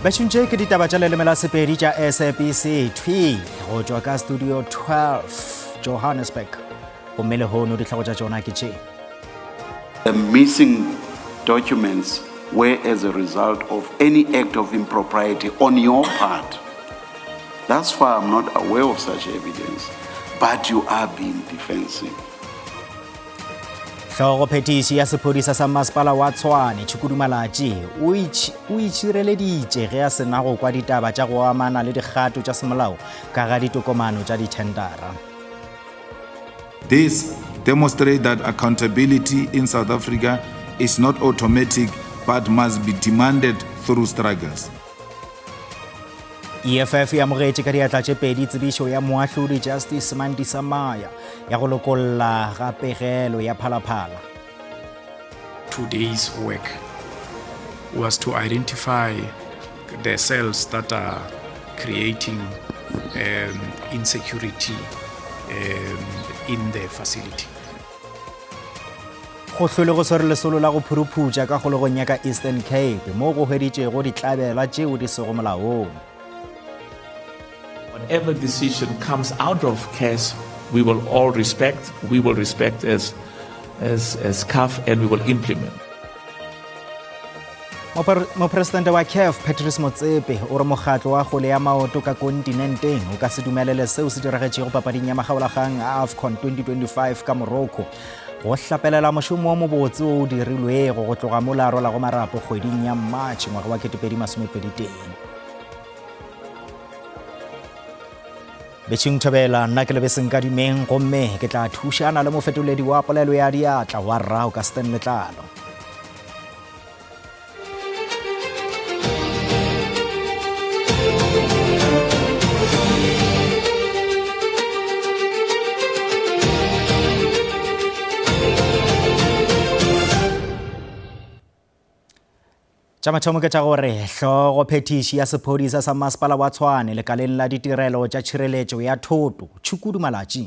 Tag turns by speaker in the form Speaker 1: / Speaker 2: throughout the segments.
Speaker 1: Bashunche ke ditaba tša leleme la Sepedi tša SABC 2 go tšwa ka studio 12 Johannesburg. Gomme le hono ditlhago tša tšona ke tše.
Speaker 2: The missing documents were as a result of any act of impropriety on your part. Thus far, I'm not aware of such evidence, but you are being defensive.
Speaker 1: Hlogo phetiši ya sephodisa sa masepala wa Tshwane Tshukudu Malatsi o itšhireleditše ge a sena go kwa ditaba tša go amana le dikgato tša semolao ka ga ditokomano tša dithendara.
Speaker 3: This demonstrates that accountability in South Africa is not automatic but must be demanded through struggles.
Speaker 1: EFF ya mogetše ka diatla tše pedi tsebišo ya moahlodi Justice Mandisa Maya ya go lokolla ga pegelo ya phalaphala.
Speaker 4: Today's work was to identify the cells that are creating insecurity in the facility.
Speaker 1: Go hlole go swere lesolo la go phuruphuša ka kgolegong ya ka Eastern Cape mo go hweditšego ditlabela tšeo di sego molaong.
Speaker 5: Whatever decision comes out of CAS, we will all respect. We will respect as CAF, and we will implement.
Speaker 1: Mopresidente wa CAF Patrice Motsepe o re mokgatlo wa kgole ya maoto ka kontinenteng o ka se dumelele seo se diragetšego papading ya magaolakgang a AFCON 2025 ka Morocco go hlapelela mošomo wa mobotse o dirilwego go tloga mo la rola go marapo kgweding ya March ngwaga wa 2022. Betšheng Thobela nna ke lebeseng ka dimeng gomme ke tla thušana le mofetoledi wa polelo ya diatla wa rrao ka Stan Letlalo. Tša mathomo ke tša gore hlogo phetiši ya sephodisa sa masepala wa Tshwane lekaleng la ditirelo tša tšhireletšo ya thoto Tshukudu Malatsi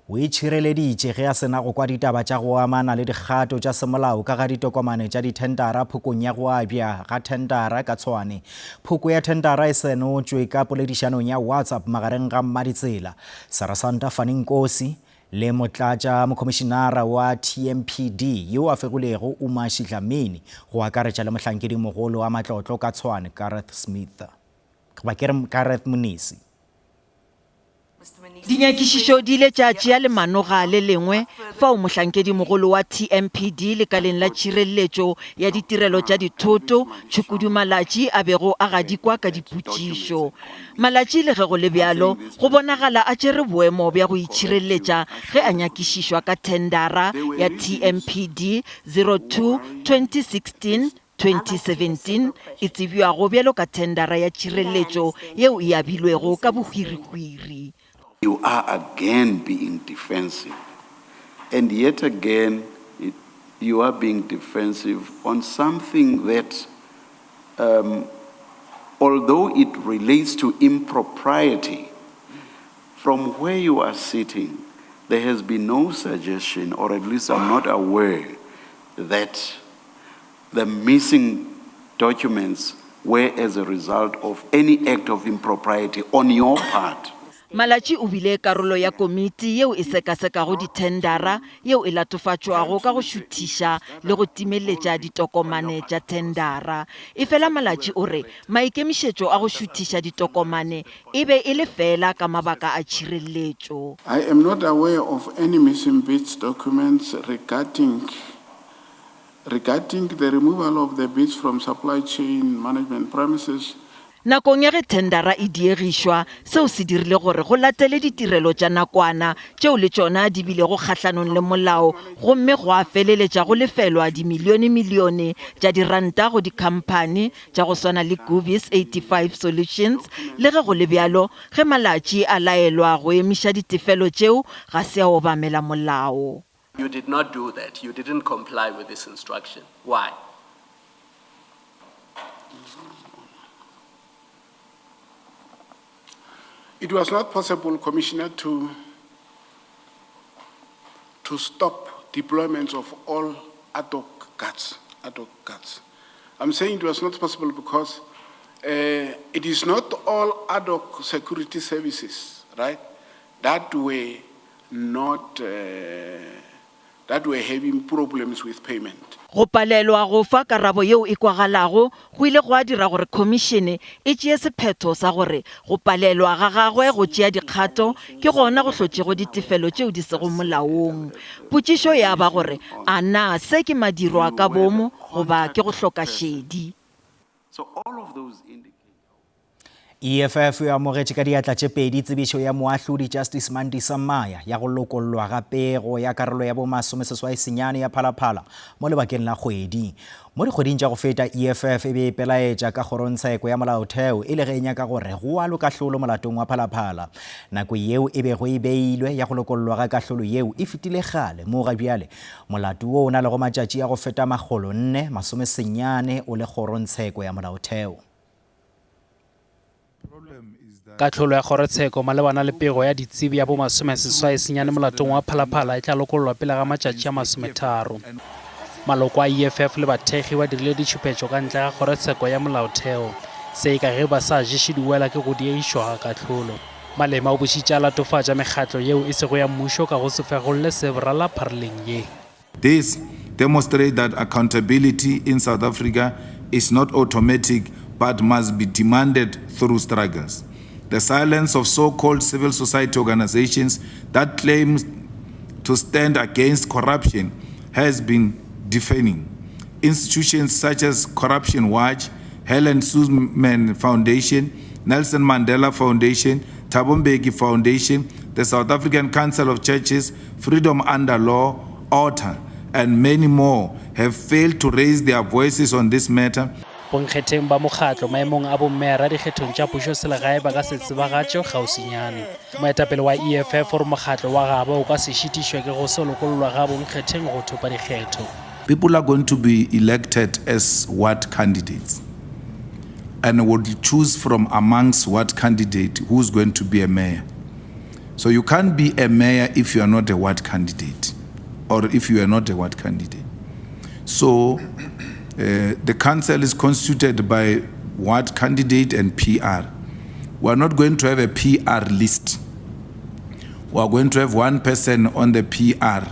Speaker 1: o itšhireleditše ge a sena go kwa ditaba tša go amana le dikgato tša semolao ka ga ditokomane tša dithendara phokong ya go abja ga thendara ka Tshwane. Phoko ya thendara e senotšwe ka poledišanong ya WhatsApp magareng ga Mmaditsela, Sarasanta Faninkosi le motlatša mokomišinara wa TMPD yo a fegolego Umashi Dlamini go akaretša le mohlankedi mogolo wa matlotlo ka Tshwane Gareth Smith ba ke re Gareth Munisi.
Speaker 6: Dinyakišišo di ile tša tšea lemanoga le lengwe fao mohlankedi mogolo wa TMPD lekaleng la tšhireletšo ya ditirelo tša dithoto Tshukudu Malatsi a bego a gadikwa ka dipotšišo. Malatsi le ge go le bjalo go bonagala a tšere boemo bja go itšhireletša ge a nyakišišwa ka thendara ya TMPD 02-2016-2017 e tsebiwago bjalo ka thendara ya tšhireletšo yeo e abilwego ka bohwirihwiri.
Speaker 2: You are again being defensive. And yet again, you are being defensive on something that, although it relates to impropriety, from where you are sitting, there has been no suggestion, or at least I'm not aware, that the missing documents were as a result of any act of impropriety on your part.
Speaker 6: Malatsi o bile karolo ya komiti yeo e sekasekago dithendara yeo e latofatšwago ka go šuthiša le go timeletša ditokomane tša thendara. Efela Malatsi o re maikemišetšo a go šuthiša ditokomane e be e le fela ka mabaka a tšhireletšo.
Speaker 7: I am not aware of any missing bits documents regarding the removal of the bits from supply chain management premises.
Speaker 6: Nakong ya ge thendara e diegišwa seo se dirile gore go latele ditirelo tša nakwana tšeo le tšona di bilego kgahlanong le molao gomme go a feleletša go lefelwa dimilione tša diranta go dikhamphane tša go swana le Govies 85 Solutions le ge go le bjalo ge Malatsi a laelwa go emiša ditefelo tšeo ga se a obamela molao.
Speaker 8: You did not do that. You didn't comply with this instruction. Why?
Speaker 7: It was not possible, Commissioner, to stop deployments of all ad hoc guards. I'm saying it was not possible because It is not all ad hoc security services, right, that were having problems with payment.
Speaker 6: go palelwa go fa karabo yeo e kwagalago go ile go a dira gore khomišene e tšee sephetho sa gore go palelwa ga gagwe go tšea dikgato ke gona go hlotšego ditefelo tšeo di sego molaong. Potšišo ya ba gore a na se ke madiro a ka bomo goba ke go hloka šedi.
Speaker 2: So all of those indicate.
Speaker 1: EFF e amogetše ka diatla tše pedi tsebišo ya moahlodi Justice Mandisa Maya ya go lokollwa ga pego ya karolo ya bo-masomeseswai ya Phalaphala mo lebakeng la kgwedi. Mo dikgweding tša go feta EFF e be e pelaetša ka kgorontsheko ya molaotheo e le ge e nyaka gore go alo kahlolo molatong wa Phalaphala. Nako yeo e bego e beilwe ya go lokollwa ga kahlolo yeo e fetile gale mo ga bjale molato wo o na le go matšatši ya go feta 490 o le kgorontsheko ya molaotheo.
Speaker 9: Katlholo ya kgorotsheko malebana le pego ya ditsebi ya bo-masomeseswai molatong wa Phalaphala e tla lokollwa pele ga matšatši a 30. Maloko a EFF le bathegi ba dirile ditšhupetšo ka ntle ga kgorotsheko ya molaotheo se e ka ge ba sa ješe diwela ke go dieišwa ga katlholo. Malema o bošitše a latofatša mekgatlo yeo e sego ya mmušo ka go se fegolle sebrala phareleng ye.
Speaker 3: This demonstrates that accountability in South Africa is not automatic but must be demanded through struggles. The silence of so-called civil society organizations that claim to stand against corruption has been deafening. Institutions such as Corruption Watch, Helen Suzman Foundation, Nelson Mandela Foundation, Thabo Mbeki Foundation, the South African Council of Churches, Freedom Under Law, OTA, and many more have failed to raise their voices on this matter.
Speaker 9: Bonkgetheng ba mokgatlo maemong a bommera dikgethong tša pušo selegae ba ka se tsebagatšo kgauswinyane. Moetapele wa EFF gore mokgatlo wa gabo o ka se šitišwe ke go se lokollwa ga bonkgetheng go thopa dikgetho.
Speaker 3: People are going to be elected as ward candidates and will choose from amongst ward candidate who's going to be a mayor. So you can't be a mayor if you are not a ward candidate or if you are not a ward candidate. So the council is constituted by ward candidate and PR. We are not going to have a PR list. We are going to have one person on the PR.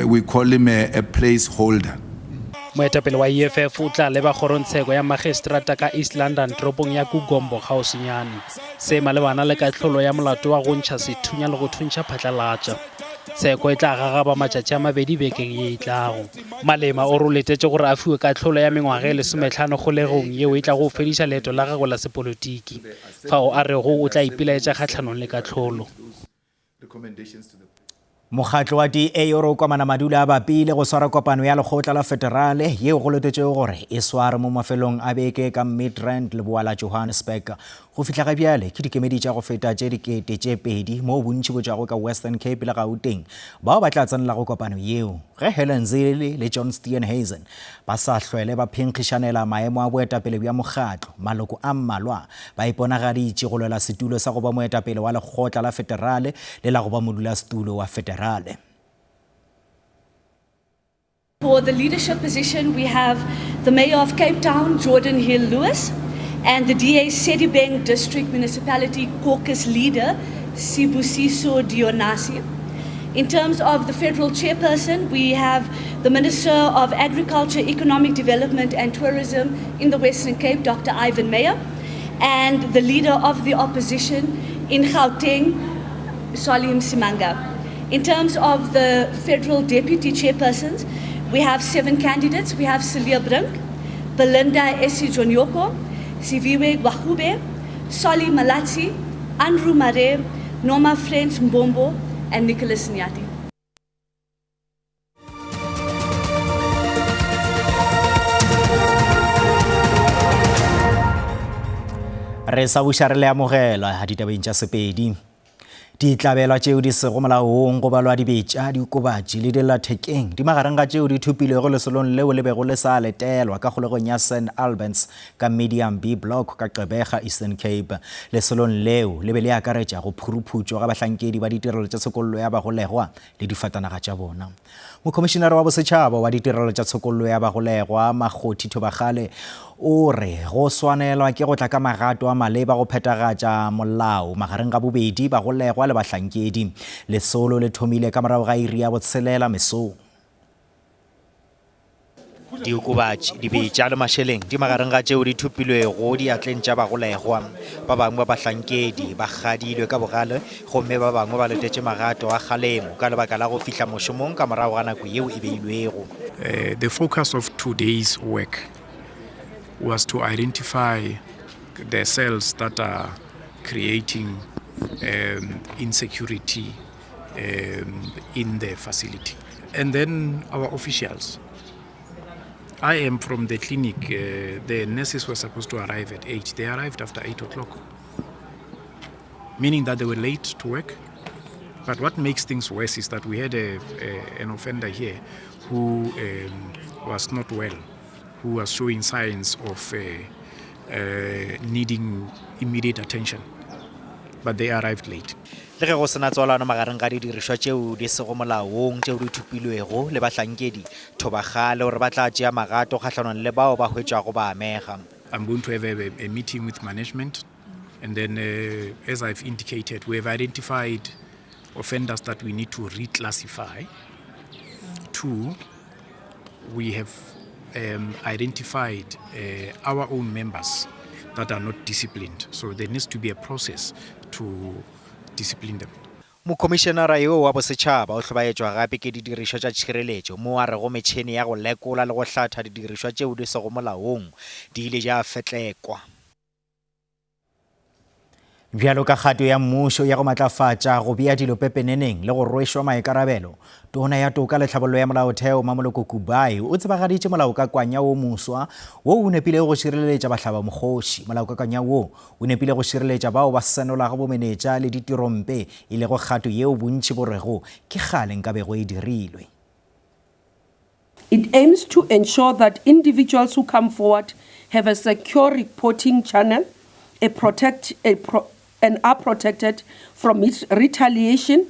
Speaker 3: We call him a placeholder.
Speaker 9: Moetapele wa EFF o tla leba kgorontsheko ya magistrata ka East London toropong ya Kugombo kgauswinyane. Se malebana le katlholo ya molato wa go ntšha sethunya le go thuntšha phatlalatša. Tsheko e tla gagaba matšatši a 2 bekeng ye e tlago. Malema o roletše gore a fiwe katlholo ya mengwaga e 15 kgolegong yeo e tla go fediša leeto la gagwe la sepolotiki fao a rego o tla ipelaetša kgatlhanong le katlholo.
Speaker 1: Mokgatlo wa DA o re o kwamana madula a bapile go swara kopano ya lekgotla la federale yeo go letetšego gore e sware mo mafelong a beke ka Midrand le boa la Johannesburg. Go fihla ga bjale ke dikemedi tša go feta tše dikete tše pedi mo bontši bo tšago ka Western Cape le Gauteng bao ba tla tsenela go kopano yeo ge Helen Zille le John Steenhuisen ba sa hlwele ba phenkgišanela maemo a boetapele bja mokgatlo. Maloko a mmalwa ba iponagaditše go lwela setulo sa go ba moetapele wa lekgotla la federale le la go ba modulasetulo wa federale.
Speaker 10: For the leadership position, we have the Mayor of Cape Town, Jordan Hill-Lewis, and the DA Sedibeng District Municipality Caucus Leader, Sibusiso Dionasi. In terms of the federal chairperson, we have the Minister of Agriculture, Economic Development and Tourism in the Western Cape, Dr. Ivan Meyer, and the Leader of the Opposition in Gauteng, Salim Simanga. In terms of the federal deputy chairpersons, we have 7 candidates. We have Celia Brink, Belinda Esi Jonyoko, Siviwe Gwahube, Soli Malatsi, Andrew Mare, Norma French Mbombo, and Nicholas Nyati.
Speaker 1: Re sa buša re le amogela ditabeng tša sepedi. Ditlabelwa tšeo di sego molaong go balwa dibetša diokobatši le dillathekeng di magareng ga tšeo di thupilwego lesolong leo le bego le sa letelwa ka kgolegong ya St Albans ka Medium B Block ka Gqeberha Eastern Cape. Lesolong leo le be le akaretša go phuruphutšwa ga bahlankedi ba ditirelo tša tshokollo ya bagolegwa le difatanaga tša bona. Mokomišenare wa bosetšhaba wa ditirelo tša tshokollo ya bagolegwa Makgothi Thobagale o re go swanelwa ke go tla ka magato a maleba go phethagatša molao magareng ga bobedi bagolegwa le bahlankedi. Lesolo le thomile ka morago ga iri ya botshelela mesong. Diokobatši, dibetša le mašeleng di magareng ga tšeo di thupilwego diatleng tša bagolegwa. Ba bangwe ba bahlankedi ba gadilwe ka bogale gomme ba bangwe ba letetše magato a kgalemo ka lebaka la go fihla mošomong ka morago ga nako yeo e beilwego.
Speaker 4: The focus of today's work was to identify the cells that are creating insecurity in the facility. And then our officials. I am from the clinic. The nurses were supposed to arrive at 8. They arrived after 8 o'clock, meaning that they were late to work. But what makes things worse is that we had an offender here who was not well, who was showing signs of needing immediate attention, but they arrived late.
Speaker 1: Le ge go sena tswalano magareng ga didirišwa tšeo di sego molaong tšeo di thupilwego le bahlankedi, Thobagale gore ba tla tšea magato kgatlhanong le bao ba hwetšwago ba amega.
Speaker 4: I'm going to have a meeting with management, and then as I've indicated, we have identified offenders that we need to reclassify. 2, we have identified our own members that are not disciplined. So there needs to be a process to discipline them.
Speaker 1: Mokomišenara yo wa bosetšhaba o hlobaetšwa gape ke didirišwa tša tšhireletšo mo a rego metšhene ya go lekola le go hlatha didirišwa tšeo di sego molaong di ile ja fetlekwa. Bjalo ka kgato ya mmušo ya go matlafatša go bea dilo pepeneneng le go rwešwa maikarabelo, tona ya toka le tlhabollo ya molaotheo Mamoloko Kubai o tsebagaditše molaokakanywa wo moswa wo o nepile go šireletša bahlabamokgoši. Molaokakanywa wo o nepile go šireletša bao ba senolago bomenetša le ditirompe e lego kgato yeo bontši borego ke kgale nkabego e dirilwe.
Speaker 11: It aims to ensure that individuals who come forward have a secure reporting channel, and are protected from retaliation,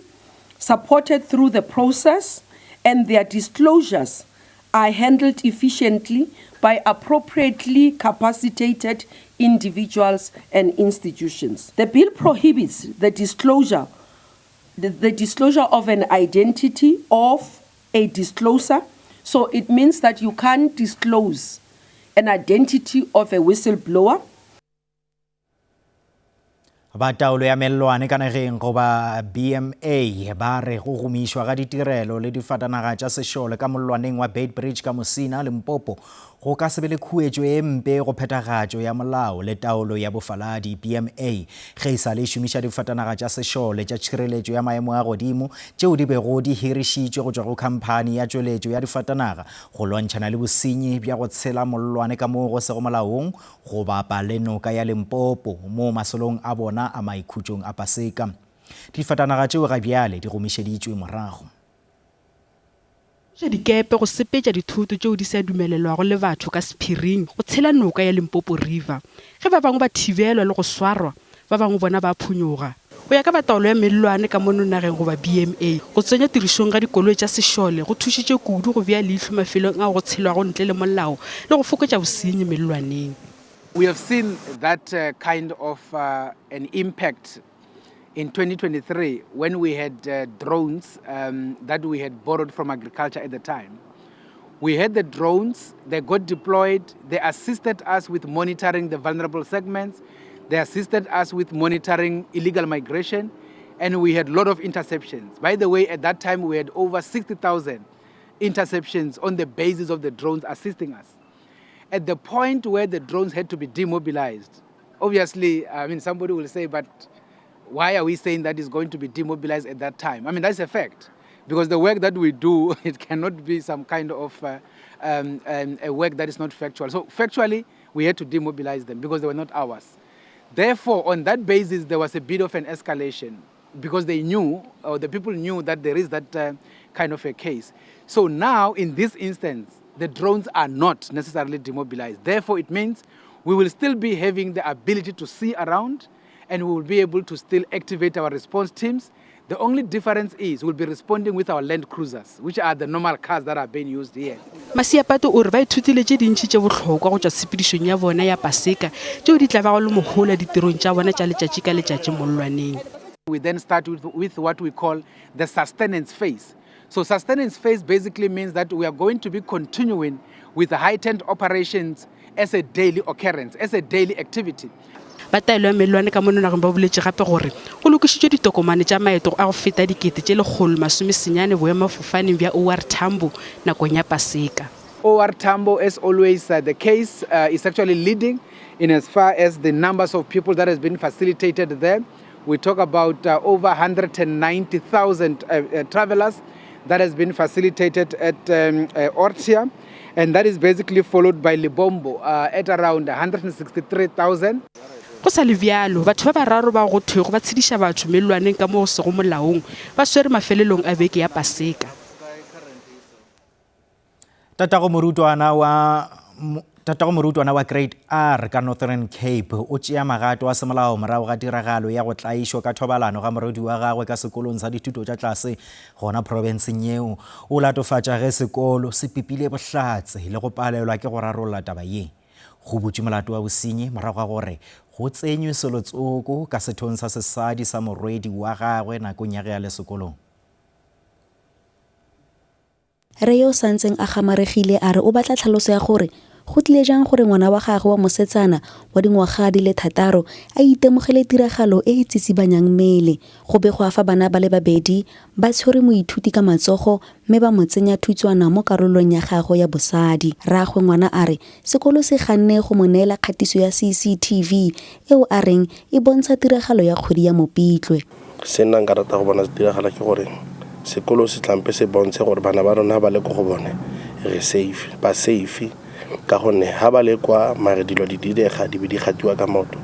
Speaker 11: supported through the process, and their disclosures are handled efficiently by appropriately capacitated individuals and institutions. The bill prohibits the disclosure of an identity of a disclosure, so it means that you can't disclose an identity of a whistleblower.
Speaker 1: Ba taolo ya mellwane ka nageng go ba BMA ba re go gomišwa ga ditirelo le difatanaga tša sešole ka mollwaneng wa Beitbridge ka Mosina Limpopo go ka se be le khuetšo e mpe go phethagatšo ya molao le taolo ya bofaladi. BMA ge e sa le šomiša difatanaga tša sešole tša tšhireletšo ya maemo a godimo tšeo di bego di hirišitšwe go tšwa go khamphane ya tšweletšo ya difatanaga go lwantšhana le bosenyi bja go tshela mollwane ka moo go sego molaong go bapa le noka ya Limpopo mo masolong a bona a maikhutšong a Paseka. Difatanaga tšeo ga bjale di gomišeditšwe morago.
Speaker 12: Dikepe go sepetša dithoto tšeo di sa dumelelwago le batho ka sephiring go tshela noka ya Limpopo River. Ge ba bangwe ba thibelwa le go swarwa, ba bangwe bona ba phunyoga. Go ya ka bataolo ya mellwane ka mono nageng go ba BMA, go tsenya tirišong ga dikoloi tša sešole go thušitše kudu go bea leihlo mafelong a go tshelwago ntle le molao le go fokotša bosenyi mellwaneng.
Speaker 13: We have seen that kind of an impact in 2023 when we had drones that we had borrowed from agriculture at the time. We had the drones, they got deployed, they assisted us with monitoring the vulnerable segments, they assisted us with monitoring illegal migration, and we had a lot of interceptions. By the way, at that time we had over 60,000 interceptions on the basis of the drones assisting us. At the point where the drones had to be demobilized, obviously, I mean, somebody will say, but why are we saying that it's going to be demobilized at that time? I mean, that's a fact, because the work that we do, it cannot be some kind of a work that is not factual. So factually, we had to demobilize them because they were not ours. Therefore, on that basis, there was a bit of an escalation because they knew, or the people knew that there is that kind of a case. So now, in this instance, the drones are not necessarily demobilized. Therefore, it means we will still be having the ability to see around, and we will be able to still activate our response teams. The only difference is we'll be responding with our land cruisers, which are the normal cars that are being used here.
Speaker 12: Masiapato o re ba ithutile tše dintši tše bohlokwa go tšwa tshepedišong ya bona ya paseka tšeo di tla ba go le mogola ditirong tša bona tša letšatši ka letšatši mollwaneng.
Speaker 13: We then start with what we call the sustenance phase. So sustenance phase basically means that we are going to be continuing with the heightened operations as a daily occurrence, as a daily activity.
Speaker 12: Ba taelo ya melwane ka mononagong ba boletše gape gore go lokišitšwe ditokomane tša maeto a go feta dikete tše 190 boemafofaneng bja OR Tambo nakong ya paseka.
Speaker 13: OR Tambo, as always, the case is actually leading in as far as the numbers of people that has been facilitated there. We talk about over 190,000 travelers that has been facilitated at Ortia, and that is basically followed by Libombo at around 163,000.
Speaker 12: Go sa le bjalo batho ba bararo ba go thwego ba tshediša batho melwaneng ka mo go sego molaong ba swere mafelelong a beke ya paseka.
Speaker 1: Tatago morutwana wa Grade R ka Northern Cape o tšea magato a semolao morago ga tiragalo ya go tlaišwa ka thobalano ga morwedi wa gagwe ka sekolong sa dithuto tša tlase gona provinceng yeo. O latofatša ge sekolo se pipile bohlatse le go palelwa ke go rarolla taba ye. Go butše molato wa bosenyi morago ga gore go tsenywe selotsoko ka sethong sa sesadi sa morwedi wa gagwe nakong ya ge a le sekolong.
Speaker 14: Re yo santseng a gamaregile a re o batla tlhaloso ya gore go tlile jang gore ngwana wa gagwe wa mosetsana wa dingwaga di le 6 a itemogele tiragalo e e tsitsibanyang mmele go be go afa bana ba le babedi ba tshwere moithuti ka matsogo mme ba mo tsenya thutswana mo karolong ya gagwe ya bosadi. Rraagwe ngwana a re sekolo se ganne go mo neela kgatiso ya CCTV eo a reng e bontsha tiragalo ya kgwedi ya Mopitlwe.
Speaker 15: Se nna nka rata go bona se tiragala ke gore sekolo se tlampe se bontshe gore bana ba rona ba le go bone re safe ba safe ka gonne ha ba le kwa mare dilo di didega di be di gatiwa ka moto.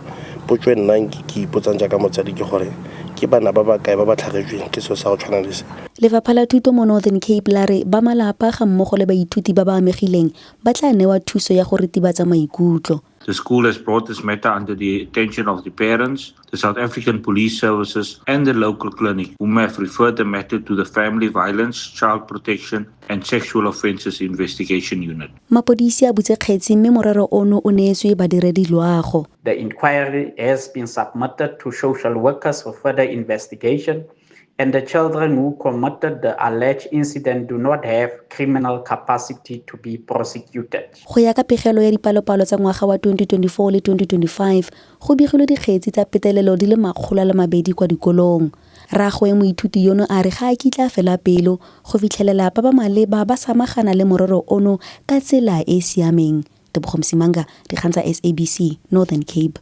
Speaker 15: Potso nna ke ipotsang jaaka motsadi ke gore ke bana ba ba kae ba ba tlhagetsweng ke so sa go tshwana le se.
Speaker 14: Lefapha la Thuto mo Northern Cape la re ba malapa ga mmogo le baithuti ba ba amegileng ba tla newa thuso ya go ritibatsa maikutlo.
Speaker 16: The school has brought this matter under the attention of the parents, the South African Police Services and the local clinic, whom have referred the matter to the Family Violence, Child Protection and Sexual Offences Investigation Unit.
Speaker 14: Mapodisi a butse kgetsi mme morero ono o neetswe badiredi loago.
Speaker 17: The inquiry has been submitted to social workers for further investigation, and the children who committed the alleged incident do not have criminal capacity to be prosecuted.
Speaker 14: Go ya ka pegelo ya dipalopalo tsa ngwaga wa 2024 le 2025 go begilwe dikgetsi tsa petelelo di le 200 kwa dikolong. Rraagwe moithuti yono a re ga a kitla fela pelo go fitlhelela ba ba maleba ba samagana le morero ono ka tsela e siameng. Tebogo Msimanga, dikgang tsa SABC Northern Cape.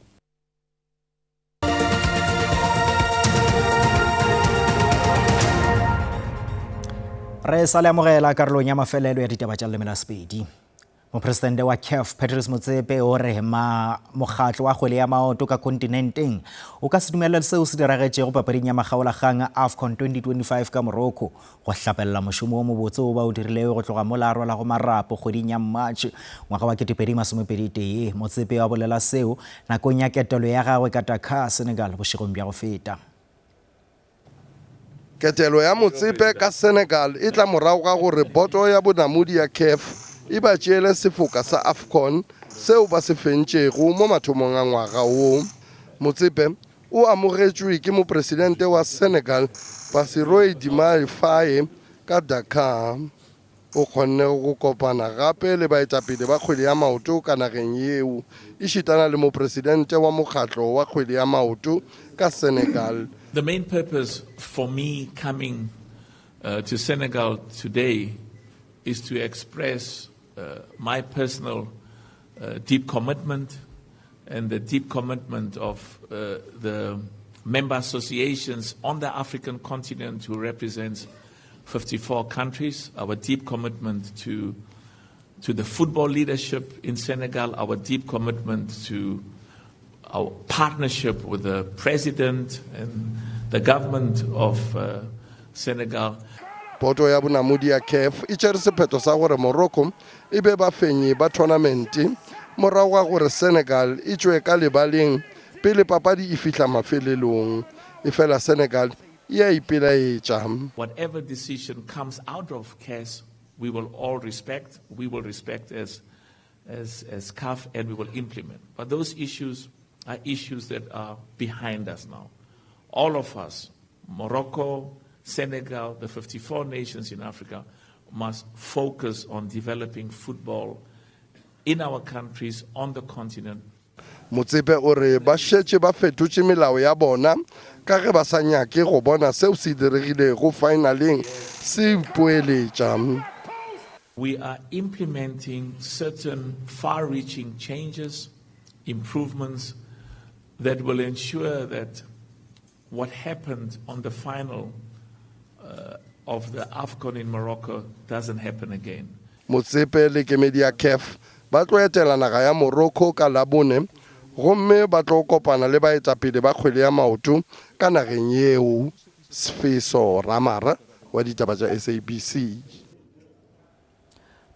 Speaker 1: Re sa le amogela karolong ya mafelelo ya ditaba tša leleme la Sepedi. Mopresidente wa CAF Patrice Motsepe o re mokgatlo wa kgwele ya maoto ka kontinenteng o ka se dumelela seo se diragetšego papading ya magaolakgang AFCON 2025 ka Morocco go hlapella mošomo o mobotse o ba o dirilego go tloga mo la rwala go marapo kgweding ya March ngwaga wa 2021. Motsepe wa bolela seo nakong ya ketelo ya gagwe ka Dakar, Senegal bošegong bja go feta.
Speaker 18: Ketelo ya Motsepe ka Senegal e tla morago ga gore boto ya bonamodi ya CAF e ba tšeele sefoka sa AFCON seo ba se fentšego mo mathomong a ngwaga o. Motsepe o amogetšwe ke mopresidente wa Senegal Bassirou Diomaye Faye ka Dakar. O kgonne go kopana gape le baetapele ba kgwele ya maoto ka nageng yeo e šitana le mopresidente wa mokgatlo wa kgwele ya maoto ka Senegal.
Speaker 5: The main purpose for me coming to Senegal today is to express my personal deep commitment and the deep commitment of the member associations on the African continent who represents 54 countries, our deep commitment to the football leadership in Senegal, our deep commitment to our partnership with the president and the government of Senegal.
Speaker 18: Boto ya bonamodi ya CAF e tšere sephetho sa gore Morocco e be bafenyi ba tournament morago ga gore Senegal e tšwe ka lebaleng pele papadi e fihla mafelelong e fela Senegal ya ipelaetša.
Speaker 5: Whatever decision comes out of CAS, we will all respect. We will respect as CAF, and we will implement. But those issues are issues that are behind us now. All of us, Morocco, Senegal, the 54 nations in Africa, must focus on developing football in our countries, on the continent.
Speaker 18: Motsepe o re ba šetše ba fetotše melao ya bona ka ge ba sa nyake go bona seo se diregilego finaleng se ipoeletša.
Speaker 5: We are implementing certain far-reaching changes, improvements that will ensure that what happened on the final of the AFCON in Morocco doesn't happen again.
Speaker 18: Motsepe le kemedi ya CAF ba tlo etela naga ya Morocco ka Labone gomme ba tlo kopana le baetapele ba kgwele ya maoto ka nageng yeo. Sfiso Ramara wa ditaba tša SABC.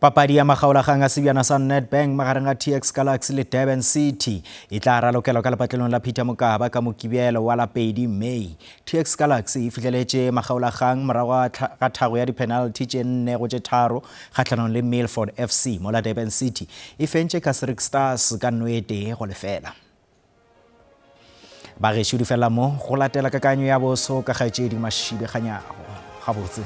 Speaker 1: Papadi ya makgaolakgang a sebjana sa Nedbank magareng a TX Galaxy le Durban City e tla ralokelwa ka lepatlelong la Peter Mokaba ka Mokibielo wa la 2 Mei. TX Galaxy e fitlheletše makgaolakgang morago ga thago ya di-penalty tše 4-3 kgatlhanong le Milford FC mo la Durban City e fentše Casric Stars ka 1-0. Bagešo di fela mo go latela kakanyo ya boso ka kgaetšedi Mashibe Kganyago gabotse.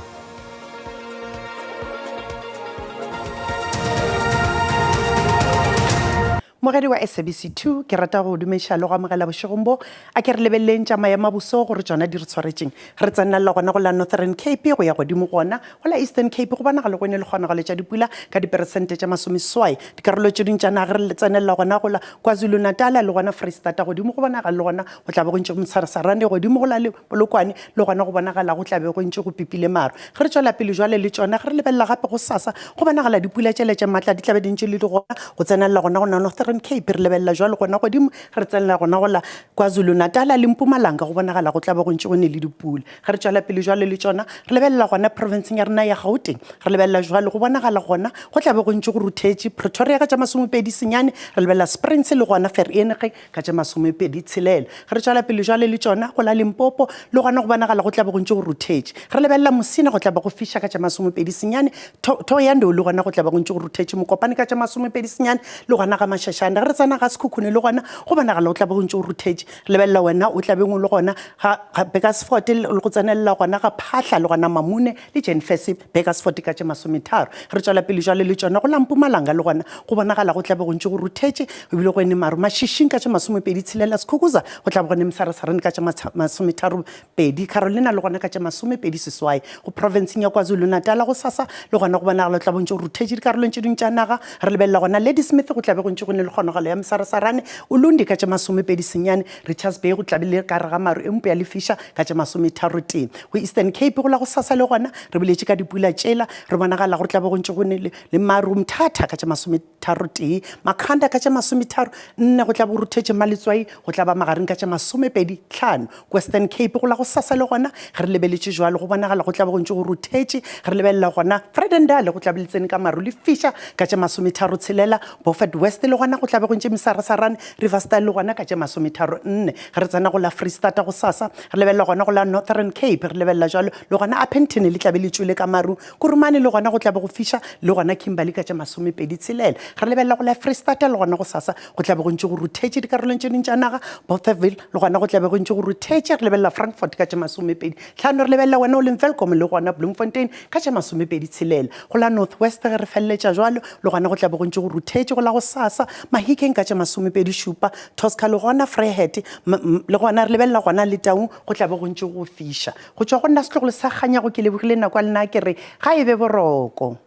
Speaker 19: Mogedi wa SABC2 ke rata go dumešha le go amogela bošegombo a ke re lebeleleng tša maemo a boso gore tšona di re tshwaretšeng re tsenela gona go la Northern Cape go ya godimo gona go la Eastern Cape go bonagale go ne le kgonagalo tša dipula ka diperesente tša 10 dikarolo tše ding tša naga re tsenela gona go la KwaZulu Natal le gona Freistata godimo go bonagale le gona go tla be go ntše go motshwarasarane godimo go la le Polokwane le gona go bonagala go tla be go ntše go pipile maro ge re tšwela pele jwale le tšona ge re lebelela gape go sasa go bonagala dipula tšele tša maatla di tla be di ntše le di gona go tsenela gona go na Northern Cape re lebella jwalo gona godimo re tsenela gona go la KwaZulu Natal le Mpumalanga go bonagala go tla be go ntše go ne le dipula ge re tšwela pele jwale le tšona re lebella gona province ya rena ya Gauteng re lebella jwalo go bonagala gona go tla be go ntše go ruthetše Pretoria ka tša 20 re lebella Springs le gona Vereeniging ka tša 20 ge re tšwela pele jwale le tšona go la Limpopo le gona go bonagala go tla be go ntše go ruthetše re lebella Mosina go tla be go fiša ka tša 20 Thohoyandou le gona go tla be go ntše go ruthetše Mokopane ka tša 20 le gona ga Mashashane re tsana ga Sekhukhune le gona go bonagala o tla be go ntše go ruthetše re lebella wena o tla beng le gona ga Bakersford le go tsenelela gona ga Phahla le gona Mamune le Jenfesi Bakersford ka tše 30 re tšwela pele jwale le tšona go la Mpumalanga le gona go bonagala go tla be go ntše go ruthetše e bile go ene maro Mashishing ka tše 26 Sekhukhune go tla be go ne Msarasarane ka tše 32 Carolina le gona ka tše 28 go province ya KwaZulu Natal go sasa le gona go bonagala o tla be ntše go ruthetše dikarolong tše ding tša naga re lebella gona Ladysmith go tla be go ntše go ne le kgonagalo ya Msarasarane Ulundi ka tše 20 Richards Bay go tla be le ka re ga maro empe ya lefisha ka tše 30 go Eastern Cape go la go sasa le gona re boletše ka dipula tšela re bonagala go tla be go ntše go ne le maru Mthatha ka tše 31 Makhanda ka tše 34 go tla be go ruthetše Maletswai go tla ba magareng ka tše 25 Western Cape go la go sasa le gona ge re lebeletše jwalo go bonagala go tla be go ntše go ruthetše ge re lebelela gona Fredendale go tla be le tsene ka maru le fisha ka tše 36 Beaufort West le gona go tla be go ntše Msarasarane Riverstyle le gona ka tše 34 ge re tsena go la Freistata go sasa re lebelela gona go la Northern Cape re lebelela jwalo le gona Appington le tla be le tšwele ka maru Kurumane le gona go tla be go fisha le gona Kimberley ka tše 26 ge re lebelela go la Freistata le gona go sasa go tla be go ntše go ruthetše dikarolong tše ding tša naga Bothaville le gona go tla be go ntše go ruthetše re lebelela Frankfurt ka tše 20 tlhano re lebelela wena o leng Velkom le gona Bloemfontein ka tše 26 go la North West ge re feleletša jwalo le gona go tla be go ntše go ruthetše go la go sasa Mahikeng ka tše 27 Tosca le gona Vryheid le gona re lebelela gona le Taung go tla be go ntše go fiša go tšwa go nna setlogolo sa Kganyago ke lebogile nako a lena ke re ga e be boroko.